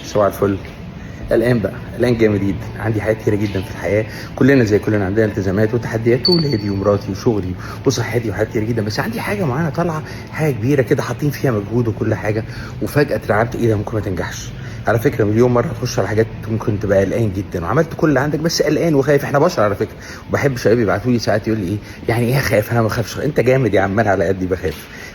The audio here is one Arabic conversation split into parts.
صباح الفل. قلقان بقى، قلقان جامد جدا. عندي حاجات كتيره جدا في الحياه، كلنا زي كلنا عندنا التزامات وتحديات، وولادي ومراتي وشغلي وصحتي وحاجات كتيره جدا. بس عندي حاجه معينه طالعه، حاجه كبيره كده حاطين فيها مجهود وكل حاجه، وفجاه اترعبت ايه ده ممكن ما تنجحش. على فكره مليون مره تخش على حاجات ممكن تبقى قلقان جدا وعملت كل اللي عندك بس قلقان وخايف. احنا بشر على فكره. وبحب شباب يبعتوا لي ساعات يقول لي ايه يعني ايه خايف؟ انا ما بخافش. انت جامد يا عم، انا على قدي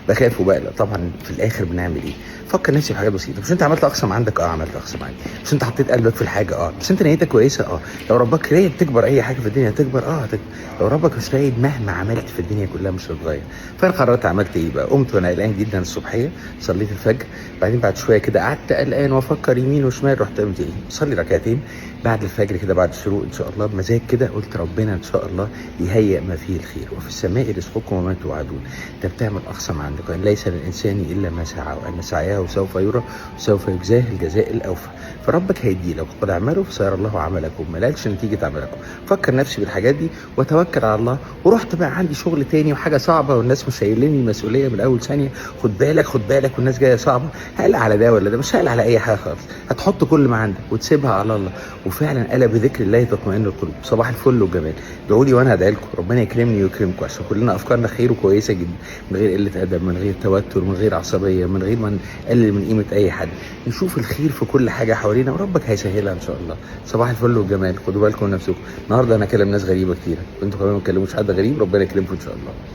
بخاف وبقلق. طبعا في الاخر بنعمل ايه؟ فكر نفسي في حاجات بسيطه. مش انت عملت اقصى ما عندك؟ عملت اقصى ما عندي. مش انت حطيت قلبك في الحاجه؟ بس انت نيتك كويسه؟ لو ربك رايد تكبر اي حاجه في الدنيا هتكبر. هتكبر. لو ربك مش رايد مهما عملت في الدنيا كلها مش هتتغير. فانا قررت عملت ايه بقى؟ قمت وانا قلقان جدا الصبحيه، صليت الفجر. بعدين بعد شويه كده قعدت قلقان وافكر يمين وشمال، رحت قمت ايه صلي ركعتين بعد الفجر كده، بعد الشروق ان شاء الله بمزاج كده. قلت ربنا ان شاء الله يهيئ ما فيه الخير، وفي السماء رزقكم وما توعدون. انت بتعمل اقصى ما عندك، وان ليس للانسان الا ما سعى، وان سعيه سوف يرى وسوف يجزاه الجزاء الاوفى. فربك هيدي لك، قد اعملوا فسيرى الله عملكم. ما لقاش نتيجه عملكم. فكر نفسي بالحاجات دي وتوكل على الله. ورحت بقى عندي شغل تاني وحاجه صعبه، والناس مش شايليني المسؤوليه من اول ثانيه. خد بالك خد بالك، والناس جايه صعبه. هقل على ده ولا ده؟ مش هقل على اي حاجه خالص. هتحط كل ما عندك وتسيبها على الله. وفعلا الا بذكر الله تطمئن القلوب. صباح الفل والجمال. ادعوا لي وانا هدعي لكم. ربنا يكرمني ويكرمكم، عشان كلنا افكارنا خير وكويسه جدا، من غير قله ادب، من غير توتر، من غير عصبيه، من غير ما نقلل من قيمه اي حد. نشوف الخير في كل حاجه حوالينا وربك هيسهلها ان شاء الله. صباح الفل والجمال. خدوا بالكم من نفسكم. النهارده انا كلام ناس غريبه كتير، وانتوا كمان ما تكلموش حد غريب. ربنا يكرمكم ان شاء الله.